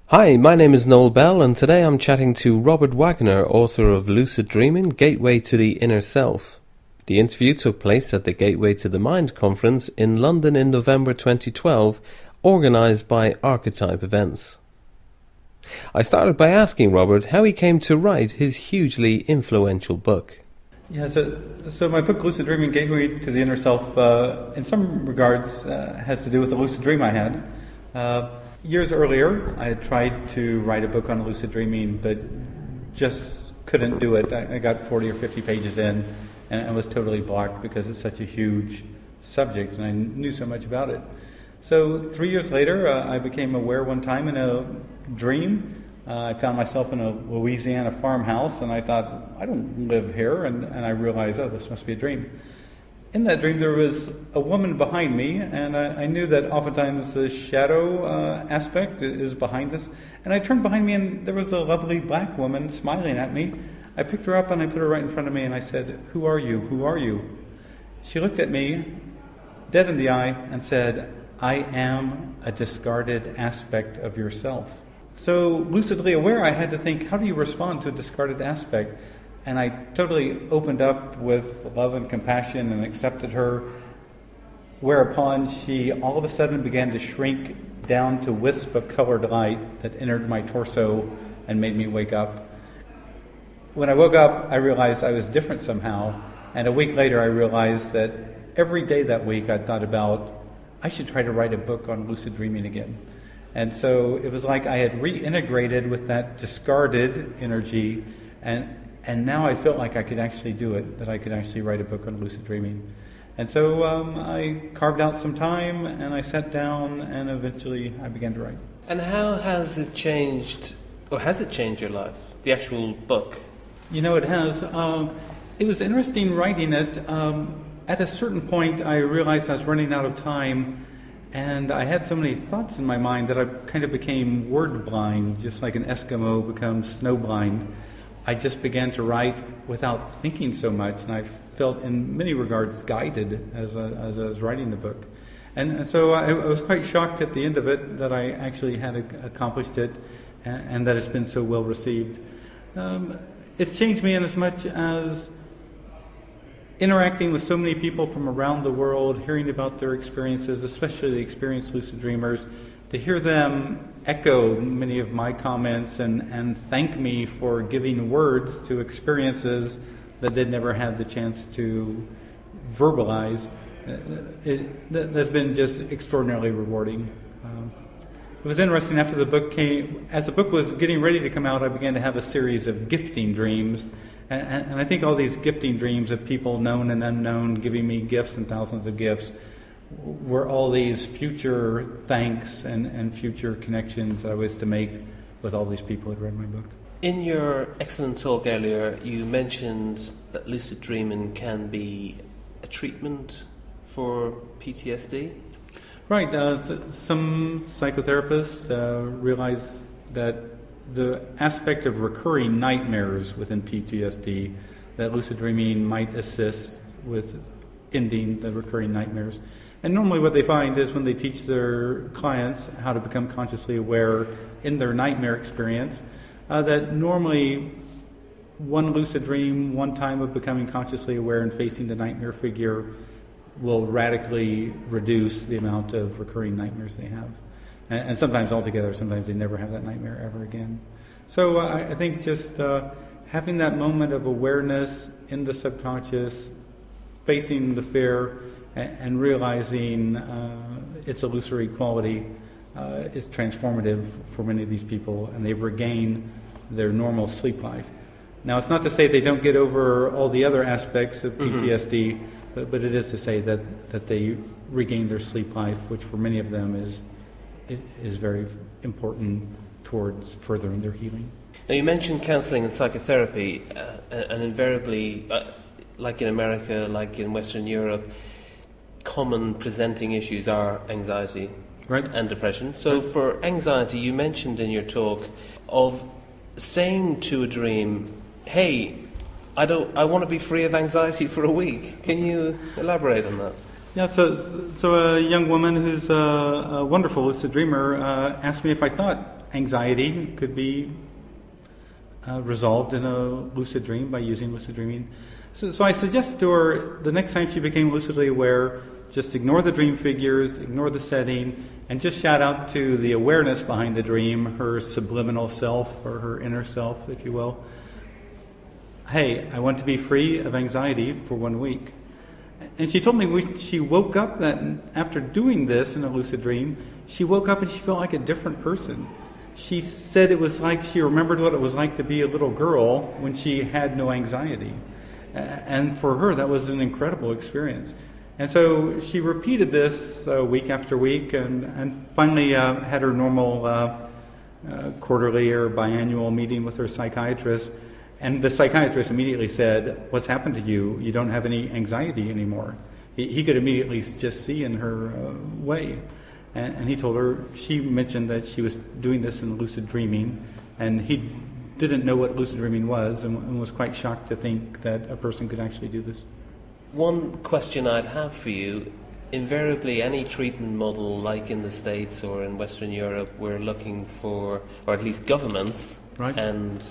Hi, my name is Noel Bell, and today I'm chatting to Robert Waggoner, author of Lucid Dreaming, Gateway to the Inner Self. The interview took place at the Gateway to the Mind conference in London in November 2012, organised by Archetype Events. I started by asking Robert how he came to write his hugely influential book. Yeah, so my book, Lucid Dreaming, Gateway to the Inner Self, in some regards has to do with the lucid dream I had. Years earlier, I had tried to write a book on lucid dreaming, but just couldn't do it. I got 40 or 50 pages in, and I was totally blocked because it's such a huge subject, and I knew so much about it. So 3 years later, I became aware one time in a dream. I found myself in a Louisiana farmhouse, and I thought, I don't live here, and I realized, oh, this must be a dream. In that dream, there was a woman behind me, and I knew that oftentimes the shadow aspect is behind us. And I turned behind me, and there was a lovely black woman smiling at me. I picked her up, and I put her right in front of me, and I said, "Who are you? Who are you?" She looked at me, dead in the eye, and said, "I am a discarded aspect of yourself." So lucidly aware, I had to think, how do you respond to a discarded aspect? And I totally opened up with love and compassion and accepted her, whereupon she all of a sudden began to shrink down to wisp of colored light that entered my torso and made me wake up. When I woke up, I realized I was different somehow, and a week later I realized that every day that week I thought about, I should try to write a book on lucid dreaming again. And so it was like I had reintegrated with that discarded energy, and now I felt like I could actually do it, that I could actually write a book on lucid dreaming. And so I carved out some time, and I sat down, and eventually I began to write. And how has it changed, or has it changed your life, the actual book? You know, it has. It was interesting writing it. At a certain point, I realized I was running out of time, and I had so many thoughts in my mind that I kind of became word blind, just like an Eskimo becomes snow blind. I just began to write without thinking so much, and I felt in many regards guided as I was writing the book. And so I was quite shocked at the end of it that I actually had accomplished it, and that it's been so well received. It's changed me in as much as interacting with so many people from around the world, hearing about their experiences, especially the experienced lucid dreamers, to hear them echo many of my comments and thank me for giving words to experiences that they'd never had the chance to verbalize. That's been just extraordinarily rewarding. It was interesting after the book came, as the book was getting ready to come out, I began to have a series of gifting dreams. And I think all these gifting dreams of people known and unknown giving me gifts and thousands of gifts were all these future thanks and future connections that I was to make with all these people who had read my book. In your excellent talk earlier, you mentioned that lucid dreaming can be a treatment for PTSD. Right. Some psychotherapists realize that the aspect of recurring nightmares within PTSD, that lucid dreaming might assist with ending the recurring nightmares. And normally what they find is when they teach their clients how to become consciously aware in their nightmare experience, that normally one lucid dream, one time of becoming consciously aware and facing the nightmare figure will radically reduce the amount of recurring nightmares they have. And sometimes altogether, sometimes they never have that nightmare ever again. So I think just having that moment of awareness in the subconscious, facing the fear, and realizing its illusory quality is transformative for many of these people, and they regain their normal sleep life. Now, it's not to say they don't get over all the other aspects of PTSD, but it is to say that they regain their sleep life, which for many of them is very important towards furthering their healing. Now, you mentioned counselling and psychotherapy, and invariably, like in America, like in Western Europe, common presenting issues are anxiety and depression. So for anxiety, you mentioned in your talk of saying to a dream, hey, I want to be free of anxiety for a week. Can you elaborate on that? Yeah, so a young woman who's a wonderful lucid dreamer asked me if I thought anxiety could be resolved in a lucid dream by using lucid dreaming. So I suggested to her, the next time she became lucidly aware, just ignore the dream figures, ignore the setting, and just shout out to the awareness behind the dream, her subliminal self, or her inner self, if you will. Hey, I want to be free of anxiety for 1 week. And she told me when she woke up that after doing this in a lucid dream, she woke up and she felt like a different person. She said it was like she remembered what it was like to be a little girl when she had no anxiety. And for her, that was an incredible experience. And so she repeated this week after week and finally had her normal quarterly or biannual meeting with her psychiatrist. And the psychiatrist immediately said, "What's happened to you? You don't have any anxiety anymore." He could immediately just see in her way. And he told her, she mentioned that she was doing this in lucid dreaming, and he didn't know what lucid dreaming was and was quite shocked to think that a person could actually do this. One question I'd have for you, invariably any treatment model like in the States or in Western Europe, we're looking for, or at least governments, right, and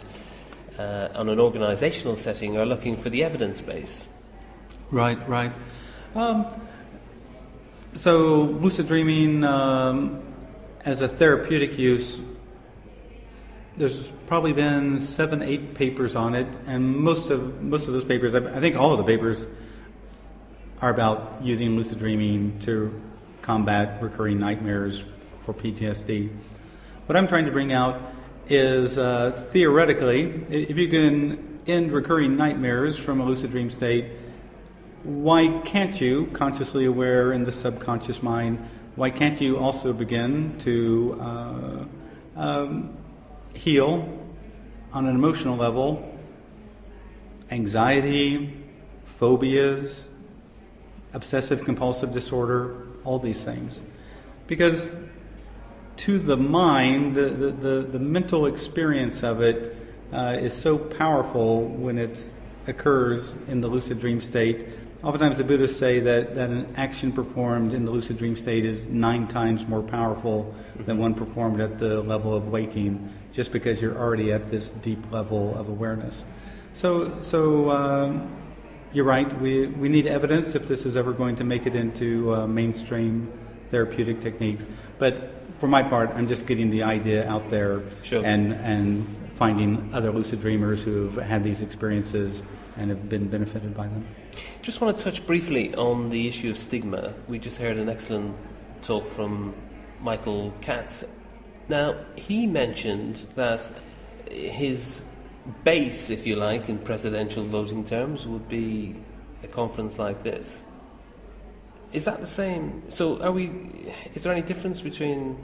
on an organizational setting are looking for the evidence base. Right. So lucid dreaming as a therapeutic use, there's probably been 7-8 papers on it, and most of those papers, I think all of the papers, are about using lucid dreaming to combat recurring nightmares for PTSD. What I'm trying to bring out is theoretically, if you can end recurring nightmares from a lucid dream state, why can't you, consciously aware in the subconscious mind, why can't you also begin to heal on an emotional level anxiety, phobias, obsessive compulsive disorder, all these things? Because to the mind, the mental experience of it is so powerful when it occurs in the lucid dream state. Oftentimes the Buddhists say that an action performed in the lucid dream state is 9 times more powerful than one performed at the level of waking, just because you're already at this deep level of awareness. So you're right, we need evidence if this is ever going to make it into mainstream therapeutic techniques. But for my part, I'm just getting the idea out there. Sure. and finding other lucid dreamers who've had these experiences and have been benefited by them. Just want to touch briefly on the issue of stigma. We just heard an excellent talk from Michael Katz. Now, he mentioned that his base, if you like, in presidential voting terms, would be a conference like this. Is that the same? So is there any difference between,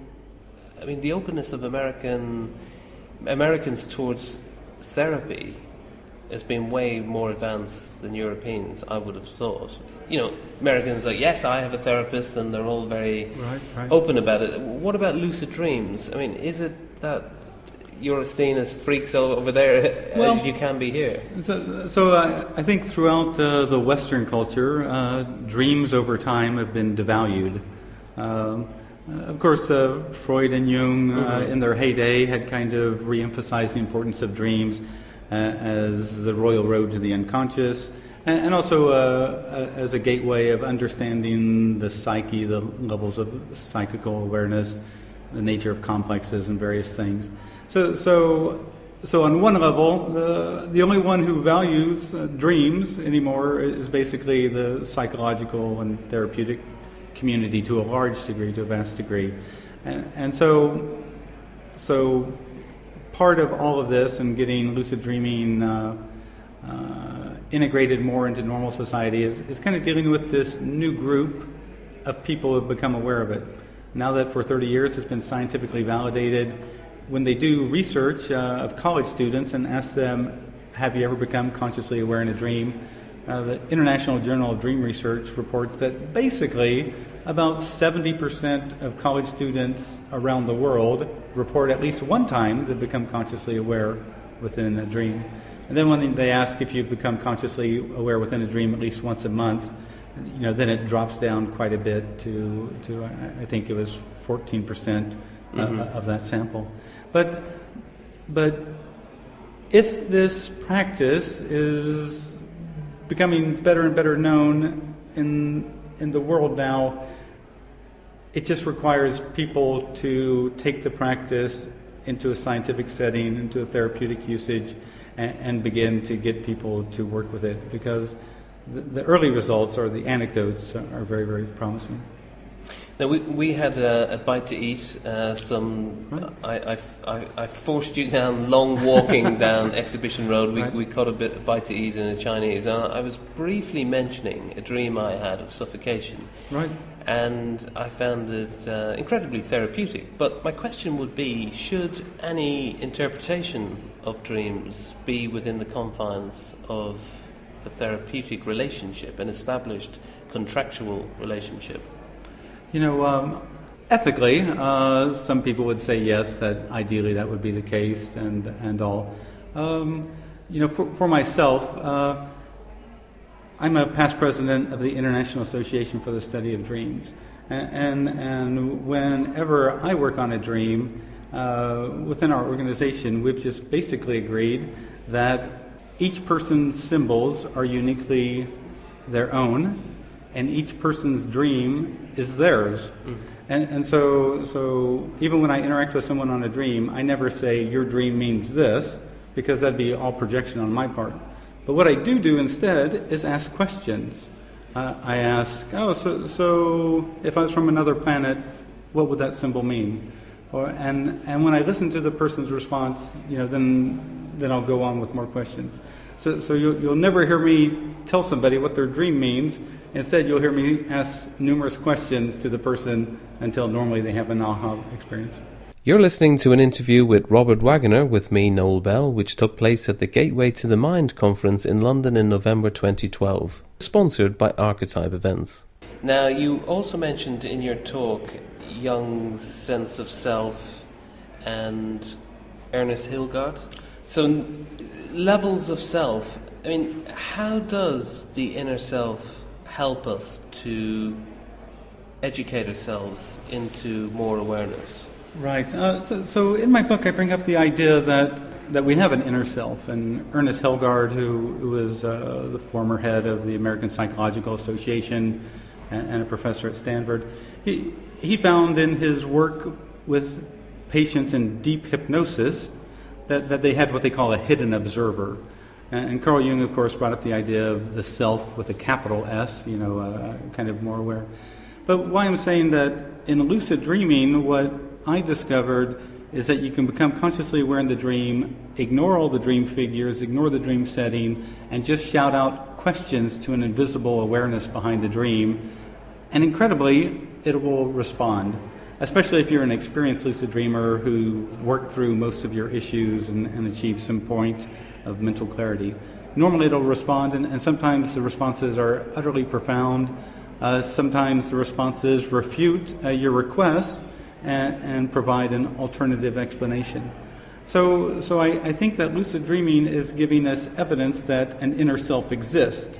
the openness of Americans towards therapy has been way more advanced than Europeans, I would have thought. Americans are, yes, I have a therapist, and they're all very open about it. What about lucid dreams? Is it that you're seen as freaks over there as you can be here? So I think throughout the Western culture, dreams over time have been devalued. Of course, Freud and Jung, in their heyday, had kind of re-emphasized the importance of dreams as the royal road to the unconscious, and also as a gateway of understanding the psyche, the levels of psychical awareness, the nature of complexes and various things. So on one level, the only one who values dreams anymore is basically the psychological and therapeutic community to a large degree, to a vast degree. And so part of all of this and getting lucid dreaming integrated more into normal society is kind of dealing with this new group of people who have become aware of it. Now that for 30 years it's been scientifically validated, when they do research of college students and ask them, have you ever become consciously aware in a dream? The International Journal of Dream Research reports that basically about 70% of college students around the world report at least one time they've become consciously aware within a dream. And then when they ask if you've become consciously aware within a dream at least once a month, then it drops down quite a bit to I think it was 14% of that sample. But if this practice is becoming better and better known in the world now, it just requires people to take the practice into a scientific setting, into a therapeutic usage, and begin to get people to work with it, because the early results or the anecdotes are very, very promising. Now we had a bite to eat. I forced you down long walking down Exhibition Road. We caught a bite to eat in a Chinese. I was briefly mentioning a dream I had of suffocation. Right. And I found it incredibly therapeutic. But my question would be, should any interpretation of dreams be within the confines of a therapeutic relationship, an established contractual relationship? Ethically, some people would say yes, that ideally that would be the case, and all. For myself, I'm a past president of the International Association for the Study of Dreams, and whenever I work on a dream within our organization, we've just basically agreed that each person's symbols are uniquely their own, and each person's dream is theirs. And so even when I interact with someone on a dream, I never say, your dream means this, because that'd be all projection on my part. But what I do instead is ask questions. I ask, so if I was from another planet, what would that symbol mean? And when I listen to the person's response, then I'll go on with more questions. So you'll never hear me tell somebody what their dream means. Instead, you'll hear me ask numerous questions to the person until normally they have an aha experience. You're listening to an interview with Robert Waggoner with me, Noel Bell, which took place at the Gateway to the Mind conference in London in November 2012, sponsored by Archetype Events. Now, you also mentioned in your talk Jung's sense of self and Ernest Hilgard. So, levels of self. I mean, how does the inner self help us to educate ourselves into more awareness? Right. So in my book, I bring up the idea that we have an inner self. And Ernest Hilgard, who was the former head of the American Psychological Association and a professor at Stanford, he found in his work with patients in deep hypnosis that they had what they call a hidden observer. And Carl Jung, of course, brought up the idea of the self with a capital S, kind of more aware. But why I'm saying that in lucid dreaming, what I discovered is that you can become consciously aware in the dream, ignore all the dream figures, ignore the dream setting, and just shout out questions to an invisible awareness behind the dream. And incredibly, it will respond, especially if you're an experienced lucid dreamer who worked through most of your issues and achieved some point of mental clarity. Normally it'll respond, and sometimes the responses are utterly profound. Sometimes the responses refute your request and provide an alternative explanation. So I think that lucid dreaming is giving us evidence that an inner self exists.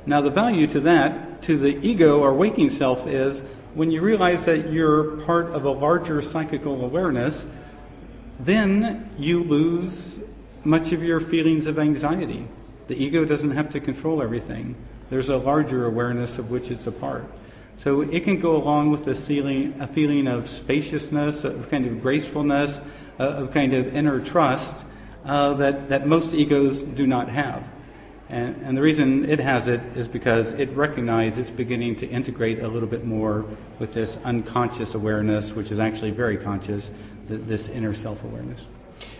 Now the value to that, to the ego or waking self, is when you realize that you're part of a larger psychical awareness, then you lose much of your feelings of anxiety. The ego doesn't have to control everything. There's a larger awareness of which it's a part. So it can go along with a feeling of spaciousness, of kind of gracefulness, of kind of inner trust that most egos do not have. And the reason it has it is because it recognizes it's beginning to integrate a little bit more with this unconscious awareness, which is actually very conscious, this inner self-awareness.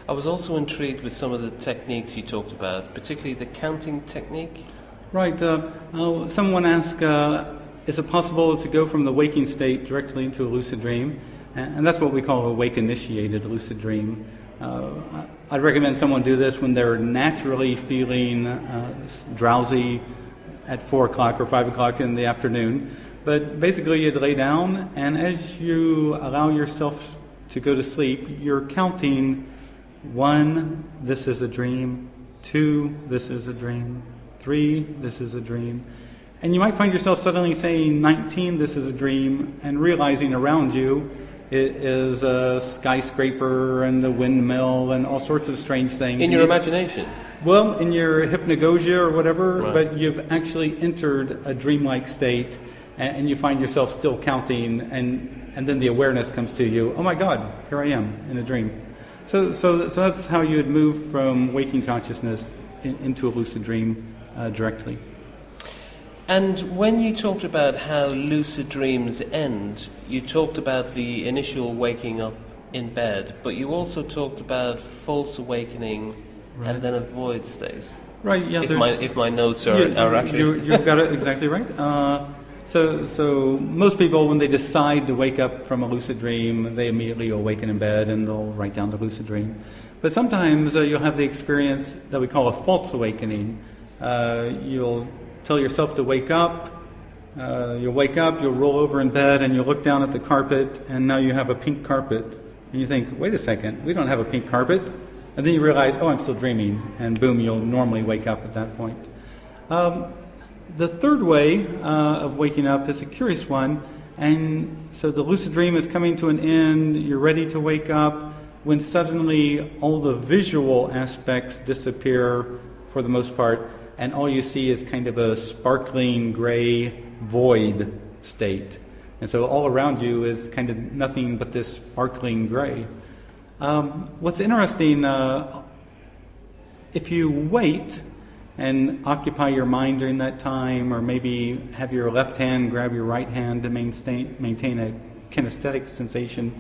I was also intrigued with some of the techniques you talked about, particularly the counting technique. Right. Someone asked, is it possible to go from the waking state directly into a lucid dream? And that's what we call a wake-initiated lucid dream. I'd recommend someone do this when they're naturally feeling drowsy at 4 o'clock or 5 o'clock in the afternoon. But basically you'd lay down, and as you allow yourself to go to sleep, you're counting 1, this is a dream, 2, this is a dream, 3, this is a dream. And you might find yourself suddenly saying 19, this is a dream, and realizing around you It is a skyscraper and a windmill and all sorts of strange things. In your imagination? Well, in your hypnagogia or whatever, right. But you've actually entered a dreamlike state, and you find yourself still counting, and then the awareness comes to you, oh my God, here I am in a dream. So that's how you would move from waking consciousness into a lucid dream directly. And when you talked about how lucid dreams end, you talked about the initial waking up in bed, but you also talked about false awakening right. and then a void state. Right, yeah. If my notes are accurate. You've got it exactly right. So most people, when they decide to wake up from a lucid dream, they immediately awaken in bed and they'll write down the lucid dream. But sometimes you'll have the experience that we call a false awakening. You'll tell yourself to wake up. You'll wake up, you'll roll over in bed, and you'll look down at the carpet, and now you have a pink carpet. And you think, wait a second, we don't have a pink carpet. And then you realize, oh, I'm still dreaming. And boom, you'll normally wake up at that point. The third way of waking up is a curious one. And so the lucid dream is coming to an end. You're ready to wake up when suddenly all the visual aspects disappear for the most part. And all you see is kind of a sparkling gray void state. And so all around you is kind of nothing but this sparkling gray. What's interesting, if you wait and occupy your mind during that time, or maybe have your left hand grab your right hand to maintain a kinesthetic sensation,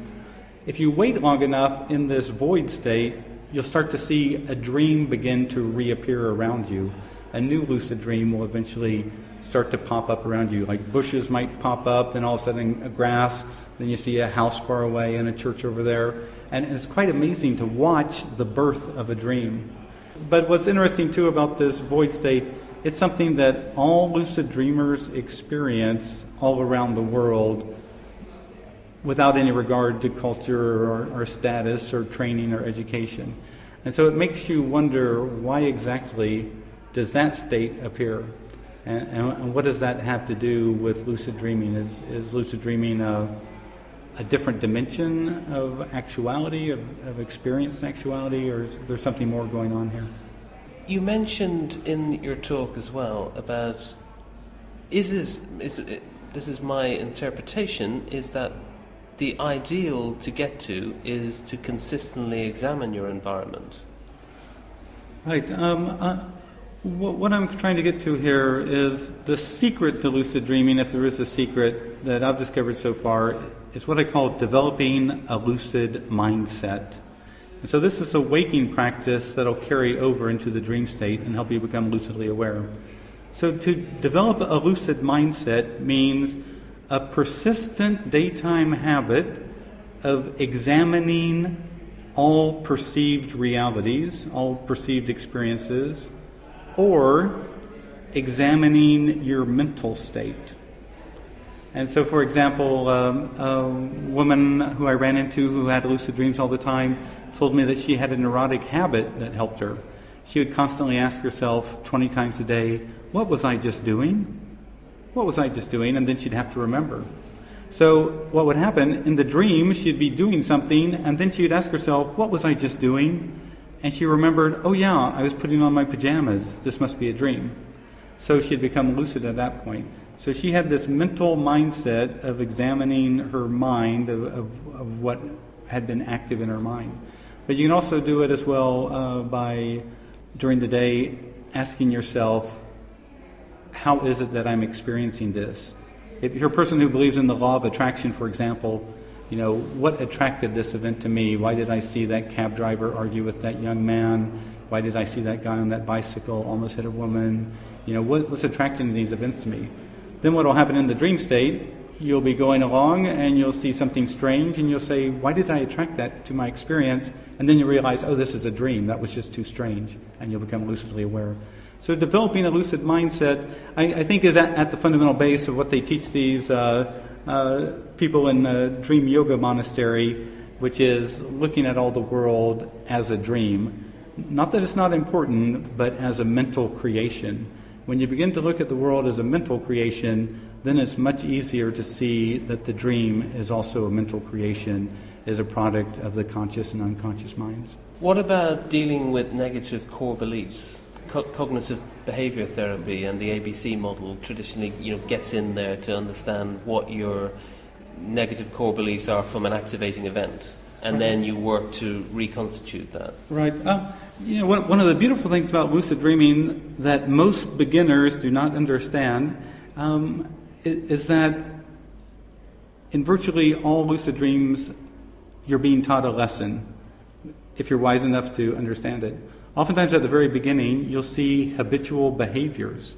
if you wait long enough in this void state, you'll start to see a dream begin to reappear around you. A new lucid dream will eventually start to pop up around you. Like bushes might pop up, then all of a sudden a grass, then you see a house far away and a church over there. And it's quite amazing to watch the birth of a dream. But what's interesting too about this void state, it's something that all lucid dreamers experience all around the world without any regard to culture or status or training or education. And so it makes you wonder, why exactly does that state appear? And what does that have to do with lucid dreaming? Is lucid dreaming a different dimension of actuality, of experienced actuality, or is there something more going on here? You mentioned in your talk as well about, this is my interpretation, is that the ideal to get to is to consistently examine your environment. Right. What I'm trying to get to here is the secret to lucid dreaming, if there is a secret that I've discovered so far, is what I call developing a lucid mindset. And so this is a waking practice that will carry over into the dream state and help you become lucidly aware. So to develop a lucid mindset means a persistent daytime habit of examining all perceived realities, all perceived experiences, or examining your mental state. And so, for example, a woman who I ran into who had lucid dreams all the time told me that she had a neurotic habit that helped her. She would constantly ask herself 20 times a day, what was I just doing? What was I just doing? And then she'd have to remember. So what would happen, in the dream, she'd be doing something, and then she would ask herself, what was I just doing? And she remembered, oh yeah, I was putting on my pajamas. This must be a dream. So she'd become lucid at that point. So she had this mental mindset of examining her mind, of what had been active in her mind. But you can also do it as well by, during the day, asking yourself, how is it that I'm experiencing this? If you're a person who believes in the law of attraction, for example, you know, what attracted this event to me? Why did I see that cab driver argue with that young man? Why did I see that guy on that bicycle almost hit a woman? You know, what's attracting these events to me? Then what will happen in the dream state, you'll be going along and you'll see something strange and you'll say, why did I attract that to my experience? And then you realize, oh, this is a dream. That was just too strange. And you'll become lucidly aware. So developing a lucid mindset, I think, is at the fundamental base of what they teach these people in the Dream Yoga Monastery, which is looking at all the world as a dream. Not that it's not important, but as a mental creation. When you begin to look at the world as a mental creation, then it's much easier to see that the dream is also a mental creation, is a product of the conscious and unconscious minds. What about dealing with negative core beliefs? Cognitive behavior therapy and the ABC model traditionally, gets in there to understand what your negative core beliefs are from an activating event, and then you work to reconstitute that. Right. One of the beautiful things about lucid dreaming that most beginners do not understand is that in virtually all lucid dreams, you're being taught a lesson, if you're wise enough to understand it. Oftentimes at the very beginning, you'll see habitual behaviors.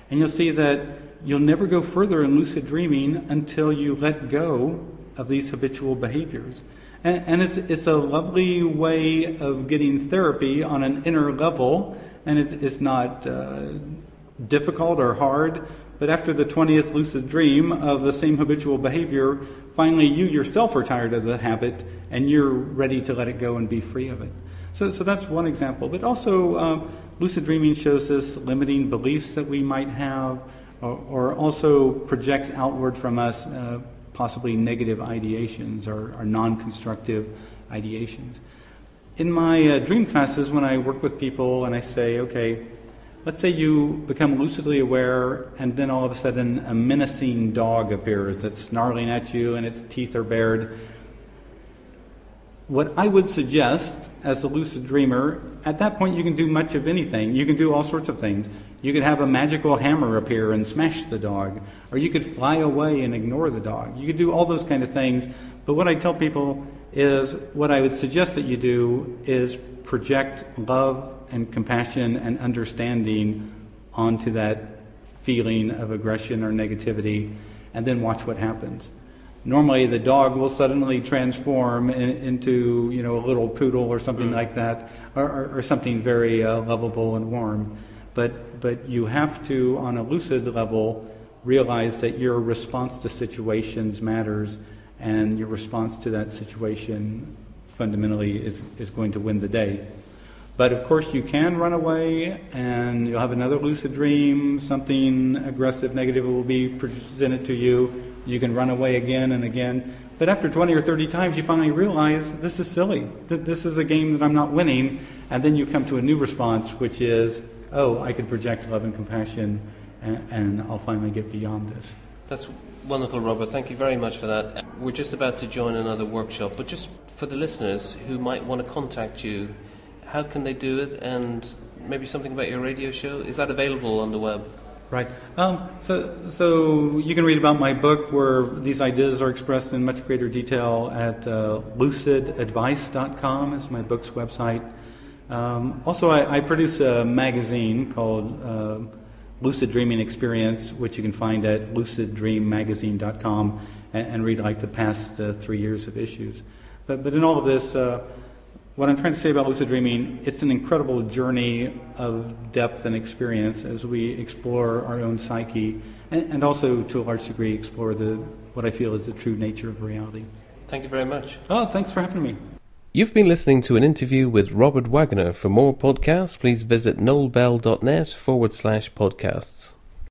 And you'll see that you'll never go further in lucid dreaming until you let go of these habitual behaviors. And it's a lovely way of getting therapy on an inner level, and it's not difficult or hard. But after the 20th lucid dream of the same habitual behavior, finally you yourself are tired of the habit, and you're ready to let it go and be free of it. So that's one example. But also, lucid dreaming shows us limiting beliefs that we might have, or also projects outward from us possibly negative ideations or non-constructive ideations. In my dream classes, when I work with people and I say, okay, let's say you become lucidly aware and then all of a sudden a menacing dog appears that's snarling at you and its teeth are bared. What I would suggest as a lucid dreamer, at that point you can do much of anything. You can do all sorts of things. You could have a magical hammer appear and smash the dog, or you could fly away and ignore the dog. You could do all those kind of things. But what I tell people is, what I would suggest that you do is project love and compassion and understanding onto that feeling of aggression or negativity, and then watch what happens. Normally, the dog will suddenly transform into, a little poodle or something like that, or something very lovable and warm. But you have to, on a lucid level, realize that your response to situations matters, and your response to that situation fundamentally is going to win the day. But of course, you can run away, and you'll have another lucid dream. Something aggressive, negative will be presented to you. You can run away again and again. But after 20 or 30 times, you finally realize, this is silly. This is a game that I'm not winning. And then you come to a new response, which is, oh, I could project love and compassion, and I'll finally get beyond this. That's wonderful, Robert. Thank you very much for that. We're just about to join another workshop, but just for the listeners who might want to contact you, how can they do it? And maybe something about your radio show? Is that available on the web? Right. So you can read about my book, where these ideas are expressed in much greater detail, at lucidadvice.com is my book's website. Also, I produce a magazine called Lucid Dreaming Experience, which you can find at luciddreammagazine.com and read like the past 3 years of issues. But in all of this, what I'm trying to say about lucid dreaming, it's an incredible journey of depth and experience as we explore our own psyche, and also to a large degree explore what I feel is the true nature of reality. Thank you very much. Oh, thanks for having me. You've been listening to an interview with Robert Waggoner. For more podcasts, please visit noelbell.net/podcasts.